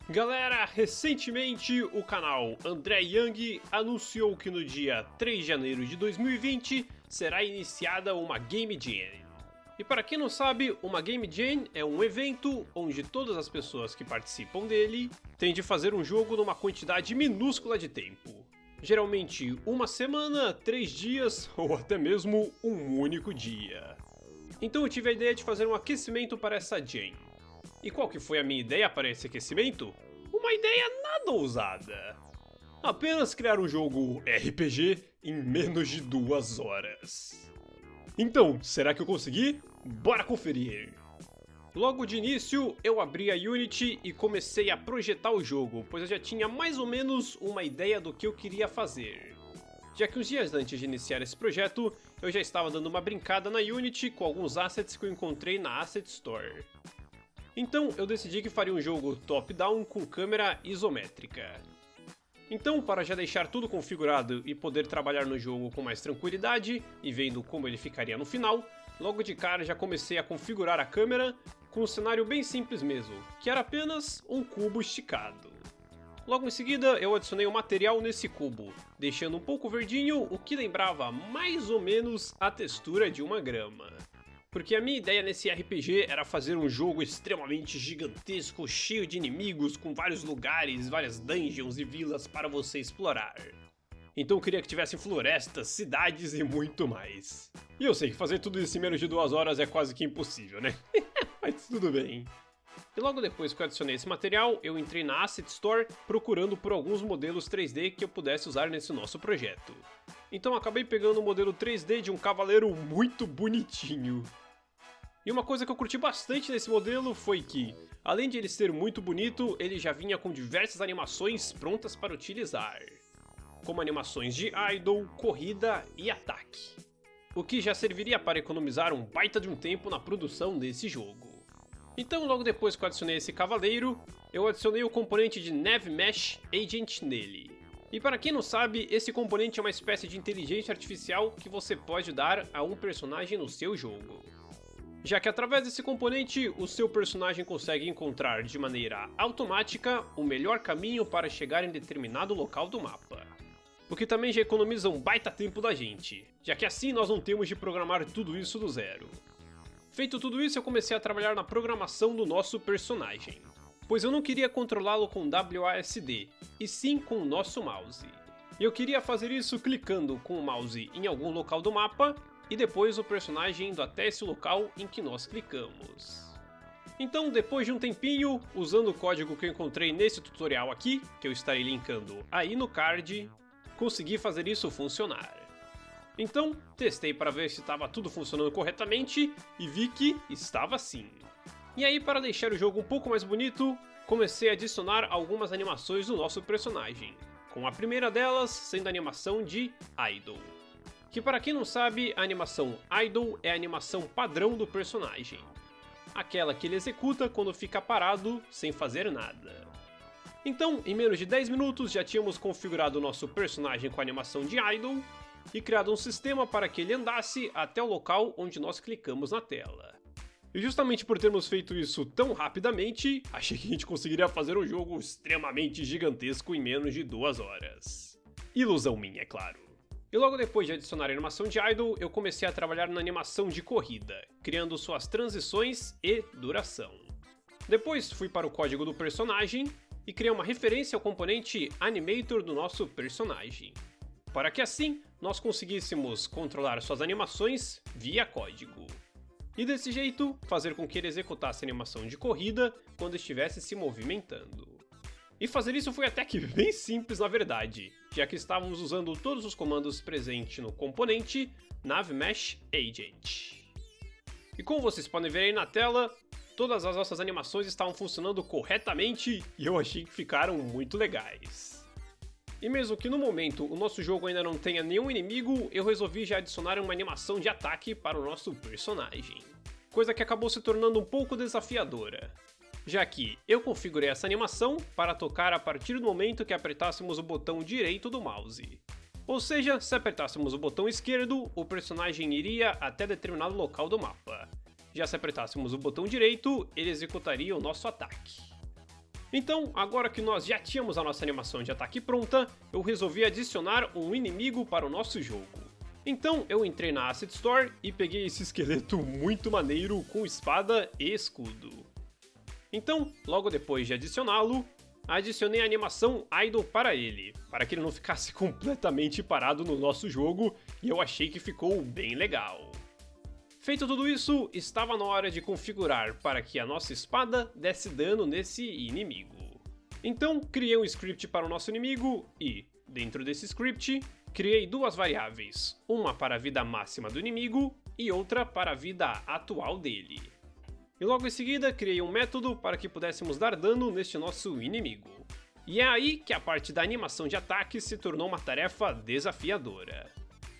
Galera, recentemente o canal André Yang anunciou que no dia 3 de janeiro de 2020 será iniciada uma Game Jam. E para quem não sabe, uma Game Jam é um evento onde todas as pessoas que participam dele têm de fazer um jogo numa quantidade minúscula de tempo. Geralmente uma semana, 3 dias ou até mesmo um único dia. Então eu tive a ideia de fazer um aquecimento para essa Jam. E qual que foi a minha ideia para esse aquecimento? Uma ideia nada ousada. Apenas criar um jogo RPG em menos de 2 horas. Então, será que eu consegui? Bora conferir! Logo de início, eu abri a Unity e comecei a projetar o jogo, pois eu já tinha mais ou menos uma ideia do que eu queria fazer. Já que uns dias antes de iniciar esse projeto, eu já estava dando uma brincada na Unity com alguns assets que eu encontrei na Asset Store. Então eu decidi que faria um jogo top-down com câmera isométrica. Então, para já deixar tudo configurado e poder trabalhar no jogo com mais tranquilidade e vendo como ele ficaria no final, logo de cara já comecei a configurar a câmera com um cenário bem simples mesmo, que era apenas um cubo esticado. Logo em seguida eu adicionei um material nesse cubo, deixando um pouco verdinho, o que lembrava mais ou menos a textura de uma grama. Porque a minha ideia nesse RPG era fazer um jogo extremamente gigantesco, cheio de inimigos, com vários lugares, várias dungeons e vilas para você explorar. Então eu queria que tivessem florestas, cidades e muito mais. E eu sei que fazer tudo isso em menos de 2 horas é quase que impossível, né? Mas tudo bem. E logo depois que eu adicionei esse material, eu entrei na Asset Store procurando por alguns modelos 3D que eu pudesse usar nesse nosso projeto. Então acabei pegando um modelo 3D de um cavaleiro muito bonitinho. E uma coisa que eu curti bastante nesse modelo foi que, além de ele ser muito bonito, ele já vinha com diversas animações prontas para utilizar. Como animações de idle, corrida e ataque. O que já serviria para economizar um baita de um tempo na produção desse jogo. Então logo depois que eu adicionei esse cavaleiro, eu adicionei o componente de Nav Mesh Agent nele. E para quem não sabe, esse componente é uma espécie de inteligência artificial que você pode dar a um personagem no seu jogo. Já que através desse componente, o seu personagem consegue encontrar de maneira automática o melhor caminho para chegar em determinado local do mapa. O que também já economiza um baita tempo da gente, já que assim nós não temos de programar tudo isso do zero. Feito tudo isso, eu comecei a trabalhar na programação do nosso personagem, pois eu não queria controlá-lo com WASD, e sim com o nosso mouse. E eu queria fazer isso clicando com o mouse em algum local do mapa, e depois o personagem indo até esse local em que nós clicamos. Então, depois de um tempinho, usando o código que eu encontrei nesse tutorial aqui, que eu estarei linkando aí no card, consegui fazer isso funcionar. Então, testei para ver se estava tudo funcionando corretamente e vi que estava sim. E aí, para deixar o jogo um pouco mais bonito, comecei a adicionar algumas animações do nosso personagem, com a primeira delas sendo a animação de Idle. Que para quem não sabe, a animação Idle é a animação padrão do personagem. Aquela que ele executa quando fica parado, sem fazer nada. Então, em menos de 10 minutos já tínhamos configurado o nosso personagem com a animação de Idle e criado um sistema para que ele andasse até o local onde nós clicamos na tela. E justamente por termos feito isso tão rapidamente, achei que a gente conseguiria fazer um jogo extremamente gigantesco em menos de 2 horas. Ilusão minha, é claro. E logo depois de adicionar a animação de Idle, eu comecei a trabalhar na animação de corrida, criando suas transições e duração. Depois fui para o código do personagem e criei uma referência ao componente Animator do nosso personagem, para que assim nós conseguíssemos controlar suas animações via código. E desse jeito, fazer com que ele executasse a animação de corrida quando estivesse se movimentando. E fazer isso foi até que bem simples na verdade, já que estávamos usando todos os comandos presentes no componente Nav Mesh Agent. E como vocês podem ver aí na tela, todas as nossas animações estavam funcionando corretamente e eu achei que ficaram muito legais. E mesmo que no momento o nosso jogo ainda não tenha nenhum inimigo, eu resolvi já adicionar uma animação de ataque para o nosso personagem. Coisa que acabou se tornando um pouco desafiadora, já que eu configurei essa animação para tocar a partir do momento que apertássemos o botão direito do mouse. Ou seja, se apertássemos o botão esquerdo, o personagem iria até determinado local do mapa. Já se apertássemos o botão direito, ele executaria o nosso ataque. Então, agora que nós já tínhamos a nossa animação de ataque pronta, eu resolvi adicionar um inimigo para o nosso jogo. Então eu entrei na Asset Store e peguei esse esqueleto muito maneiro com espada e escudo. Então, logo depois de adicioná-lo, adicionei a animação Idle para ele, para que ele não ficasse completamente parado no nosso jogo, e eu achei que ficou bem legal. Feito tudo isso, estava na hora de configurar para que a nossa espada desse dano nesse inimigo. Então, criei um script para o nosso inimigo e, dentro desse script, criei duas variáveis, uma para a vida máxima do inimigo e outra para a vida atual dele. E logo em seguida, criei um método para que pudéssemos dar dano neste nosso inimigo. E é aí que a parte da animação de ataque se tornou uma tarefa desafiadora,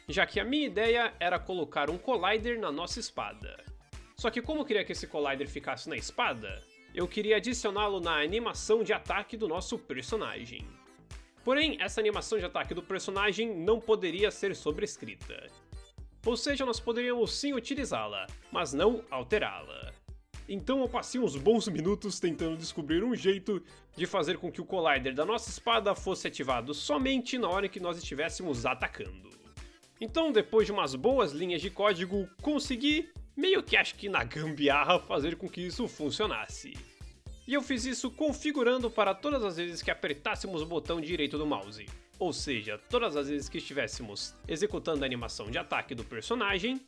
já que a minha ideia era colocar um collider na nossa espada. Só que como eu queria que esse collider ficasse na espada, eu queria adicioná-lo na animação de ataque do nosso personagem. Porém, essa animação de ataque do personagem não poderia ser sobrescrita. Ou seja, nós poderíamos sim utilizá-la, mas não alterá-la. Então eu passei uns bons minutos tentando descobrir um jeito de fazer com que o collider da nossa espada fosse ativado somente na hora em que nós estivéssemos atacando. Então, depois de umas boas linhas de código, consegui, meio que acho que na gambiarra, fazer com que isso funcionasse. E eu fiz isso configurando para todas as vezes que apertássemos o botão direito do mouse, ou seja, todas as vezes que estivéssemos executando a animação de ataque do personagem,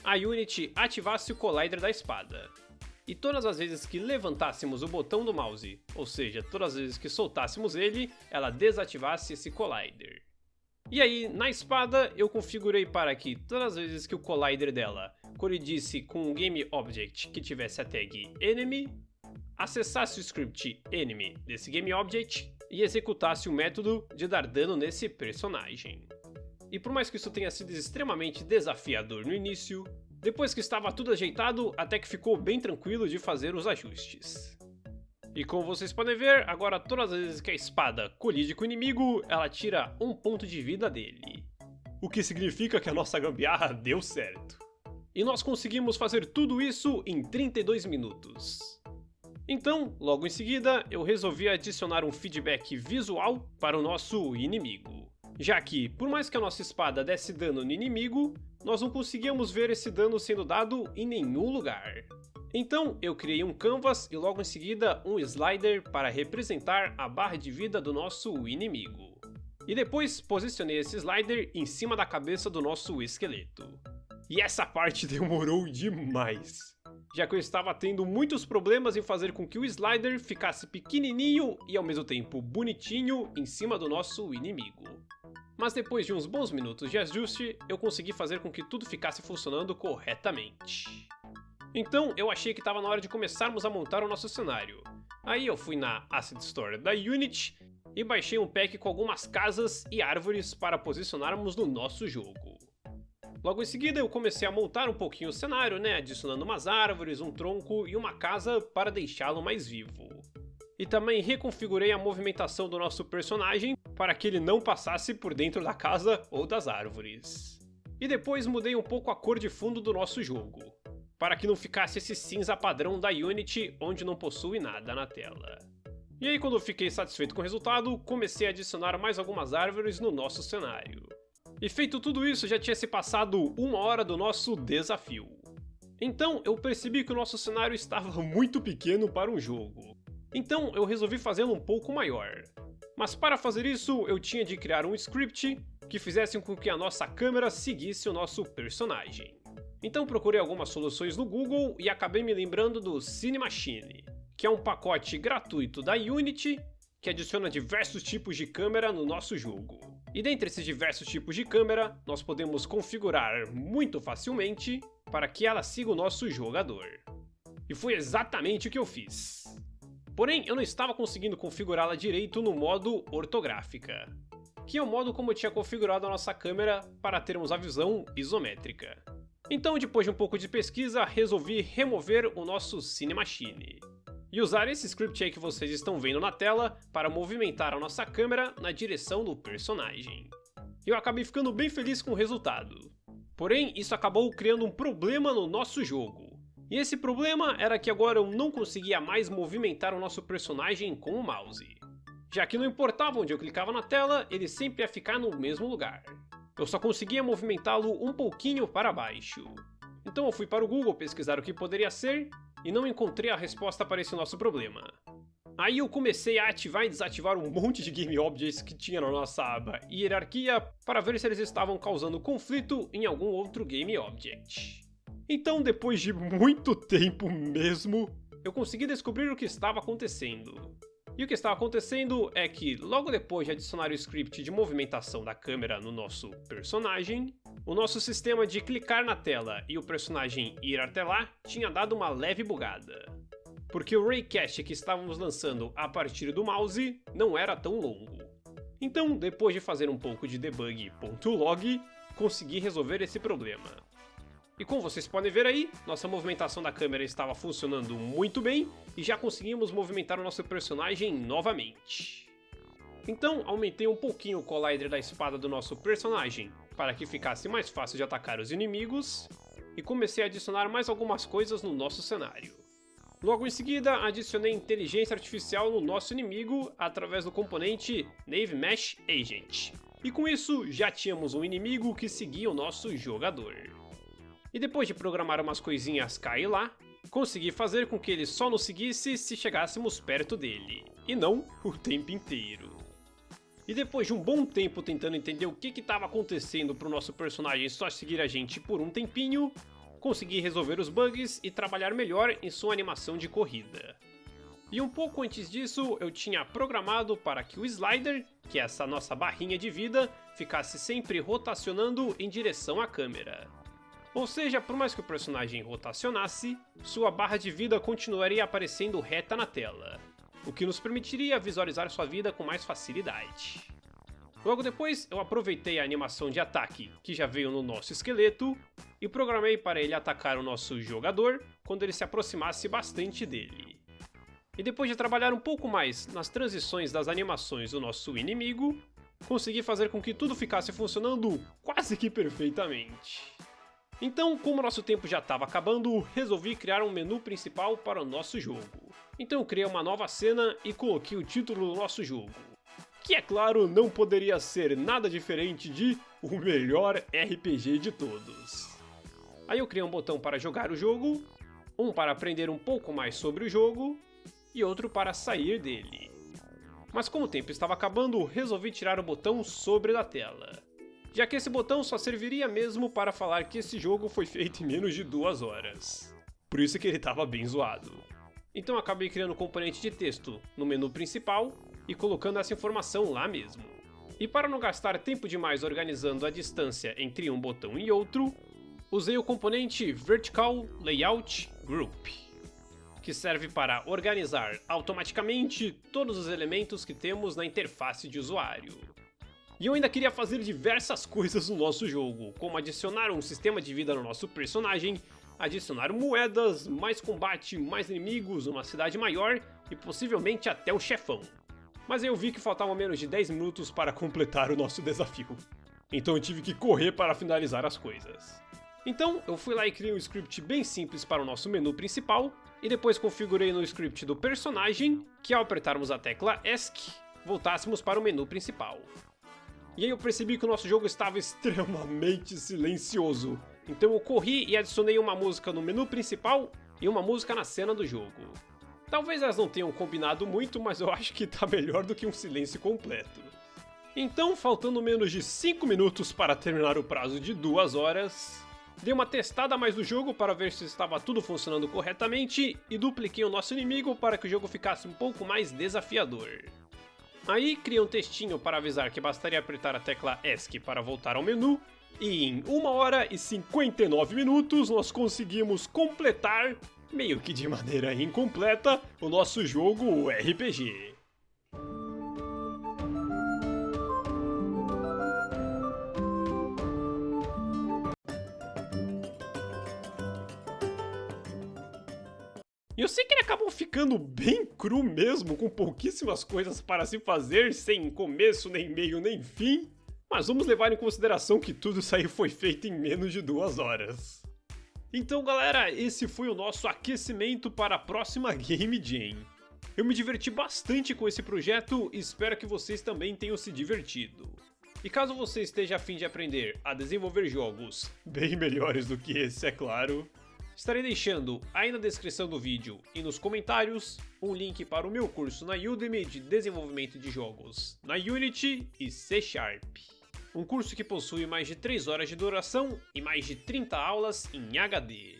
a Unity ativasse o collider da espada. E todas as vezes que levantássemos o botão do mouse, ou seja, todas as vezes que soltássemos ele, ela desativasse esse collider. E aí, na espada, eu configurei para que todas as vezes que o collider dela colidisse com um Game Object que tivesse a tag Enemy, acessasse o script Enemy desse Game Object e executasse o método de dar dano nesse personagem. E por mais que isso tenha sido extremamente desafiador no início, depois que estava tudo ajeitado, até que ficou bem tranquilo de fazer os ajustes. E como vocês podem ver, agora todas as vezes que a espada colide com o inimigo, ela tira um ponto de vida dele. O que significa que a nossa gambiarra deu certo. E nós conseguimos fazer tudo isso em 32 minutos. Então, logo em seguida, eu resolvi adicionar um feedback visual para o nosso inimigo. Já que, por mais que a nossa espada desse dano no inimigo, nós não conseguíamos ver esse dano sendo dado em nenhum lugar. Então eu criei um canvas e logo em seguida um slider para representar a barra de vida do nosso inimigo. E depois posicionei esse slider em cima da cabeça do nosso esqueleto. E essa parte demorou demais, já que eu estava tendo muitos problemas em fazer com que o slider ficasse pequenininho e ao mesmo tempo bonitinho em cima do nosso inimigo. Mas depois de uns bons minutos de ajuste, eu consegui fazer com que tudo ficasse funcionando corretamente. Então eu achei que estava na hora de começarmos a montar o nosso cenário. Aí eu fui na Asset Store da Unity e baixei um pack com algumas casas e árvores para posicionarmos no nosso jogo. Logo em seguida eu comecei a montar um pouquinho o cenário, adicionando umas árvores, um tronco e uma casa para deixá-lo mais vivo. E também reconfigurei a movimentação do nosso personagem para que ele não passasse por dentro da casa ou das árvores. E depois mudei um pouco a cor de fundo do nosso jogo, para que não ficasse esse cinza padrão da Unity onde não possui nada na tela. E aí quando eu fiquei satisfeito com o resultado, comecei a adicionar mais algumas árvores no nosso cenário. E feito tudo isso, já tinha se passado 1 hora do nosso desafio. Então eu percebi que o nosso cenário estava muito pequeno para um jogo. Então eu resolvi fazê-lo um pouco maior. Mas para fazer isso, eu tinha de criar um script que fizesse com que a nossa câmera seguisse o nosso personagem. Então procurei algumas soluções no Google e acabei me lembrando do Cinemachine, que é um pacote gratuito da Unity que adiciona diversos tipos de câmera no nosso jogo. E dentre esses diversos tipos de câmera, nós podemos configurar muito facilmente para que ela siga o nosso jogador. E foi exatamente o que eu fiz. Porém, eu não estava conseguindo configurá-la direito no modo ortográfica, que é o modo como eu tinha configurado a nossa câmera para termos a visão isométrica. Então, depois de um pouco de pesquisa, resolvi remover o nosso Cinemachine e usar esse script aí que vocês estão vendo na tela para movimentar a nossa câmera na direção do personagem. E eu acabei ficando bem feliz com o resultado. Porém, isso acabou criando um problema no nosso jogo, E esse problema era que agora eu não conseguia mais movimentar o nosso personagem com o mouse. Já que não importava onde eu clicava na tela, ele sempre ia ficar no mesmo lugar. Eu só conseguia movimentá-lo um pouquinho para baixo. Então eu fui para o Google pesquisar o que poderia ser e não encontrei a resposta para esse nosso problema. Aí eu comecei a ativar e desativar um monte de Game Objects que tinha na nossa aba Hierarquia para ver se eles estavam causando conflito em algum outro Game Object. Então, depois de muito tempo mesmo, eu consegui descobrir o que estava acontecendo. E o que estava acontecendo é que, logo depois de adicionar o script de movimentação da câmera no nosso personagem, o nosso sistema de clicar na tela e o personagem ir até lá tinha dado uma leve bugada. Porque o raycast que estávamos lançando a partir do mouse não era tão longo. Então, depois de fazer um pouco de debug.log, consegui resolver esse problema. E como vocês podem ver aí, nossa movimentação da câmera estava funcionando muito bem e já conseguimos movimentar o nosso personagem novamente. Então, aumentei um pouquinho o collider da espada do nosso personagem para que ficasse mais fácil de atacar os inimigos e comecei a adicionar mais algumas coisas no nosso cenário. Logo em seguida, adicionei inteligência artificial no nosso inimigo através do componente Nave Mesh Agent. E com isso, já tínhamos um inimigo que seguia o nosso jogador. E depois de programar umas coisinhas cá e lá, consegui fazer com que ele só nos seguisse se chegássemos perto dele, e não o tempo inteiro. E depois de um bom tempo tentando entender o que estava acontecendo para o nosso personagem só seguir a gente por um tempinho, consegui resolver os bugs e trabalhar melhor em sua animação de corrida. E um pouco antes disso, eu tinha programado para que o slider, que é essa nossa barrinha de vida, ficasse sempre rotacionando em direção à câmera. Ou seja, por mais que o personagem rotacionasse, sua barra de vida continuaria aparecendo reta na tela, o que nos permitiria visualizar sua vida com mais facilidade. Logo depois, eu aproveitei a animação de ataque, que já veio no nosso esqueleto, e programei para ele atacar o nosso jogador quando ele se aproximasse bastante dele. E depois de trabalhar um pouco mais nas transições das animações do nosso inimigo, consegui fazer com que tudo ficasse funcionando quase que perfeitamente. Então, como nosso tempo já estava acabando, resolvi criar um menu principal para o nosso jogo. Então eu criei uma nova cena e coloquei o título do nosso jogo, que é claro não poderia ser nada diferente de o melhor RPG de todos. Aí eu criei um botão para jogar o jogo, um para aprender um pouco mais sobre o jogo e outro para sair dele. Mas como o tempo estava acabando, resolvi tirar o botão sobre da tela, já que esse botão só serviria mesmo para falar que esse jogo foi feito em menos de 2 horas. Por isso que ele estava bem zoado. Então acabei criando um componente de texto no menu principal e colocando essa informação lá mesmo. E para não gastar tempo demais organizando a distância entre um botão e outro, usei o componente Vertical Layout Group, que serve para organizar automaticamente todos os elementos que temos na interface de usuário. E eu ainda queria fazer diversas coisas no nosso jogo, como adicionar um sistema de vida no nosso personagem, adicionar moedas, mais combate, mais inimigos, uma cidade maior e possivelmente até o chefão. Mas eu vi que faltavam menos de 10 minutos para completar o nosso desafio. Então eu tive que correr para finalizar as coisas. Então eu fui lá e criei um script bem simples para o nosso menu principal, e depois configurei no script do personagem que ao apertarmos a tecla ESC, voltássemos para o menu principal. E aí eu percebi que o nosso jogo estava extremamente silencioso. Então eu corri e adicionei uma música no menu principal e uma música na cena do jogo. Talvez elas não tenham combinado muito, mas eu acho que tá melhor do que um silêncio completo. Então, faltando menos de 5 minutos para terminar o prazo de 2 horas, dei uma testada a mais no jogo para ver se estava tudo funcionando corretamente e dupliquei o nosso inimigo para que o jogo ficasse um pouco mais desafiador. Aí criei um textinho para avisar que bastaria apertar a tecla ESC para voltar ao menu, e em 1 hora e 59 minutos nós conseguimos completar, meio que de maneira incompleta, o nosso jogo RPG. E eu sei que ele acabou ficando bem cru mesmo, com pouquíssimas coisas para se fazer, sem começo, nem meio, nem fim. Mas vamos levar em consideração que tudo isso aí foi feito em menos de 2 horas. Então galera, esse foi o nosso aquecimento para a próxima Game Jam. Eu me diverti bastante com esse projeto e espero que vocês também tenham se divertido. E caso você esteja a fim de aprender a desenvolver jogos bem melhores do que esse, é claro, estarei deixando aí na descrição do vídeo e nos comentários um link para o meu curso na Udemy de desenvolvimento de jogos na Unity e C#. Um curso que possui mais de 3 horas de duração e mais de 30 aulas em HD.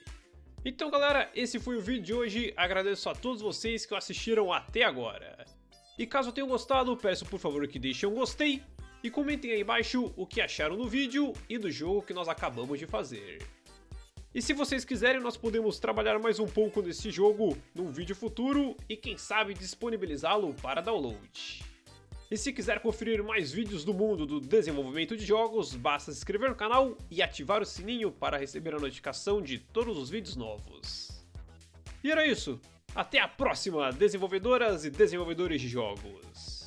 Então galera, esse foi o vídeo de hoje, agradeço a todos vocês que assistiram até agora. E caso tenham gostado, peço por favor que deixem um gostei e comentem aí embaixo o que acharam do vídeo e do jogo que nós acabamos de fazer. E se vocês quiserem, nós podemos trabalhar mais um pouco nesse jogo num vídeo futuro e quem sabe disponibilizá-lo para download. E se quiser conferir mais vídeos do mundo do desenvolvimento de jogos, basta se inscrever no canal e ativar o sininho para receber a notificação de todos os vídeos novos. E era isso, até a próxima, desenvolvedoras e desenvolvedores de jogos!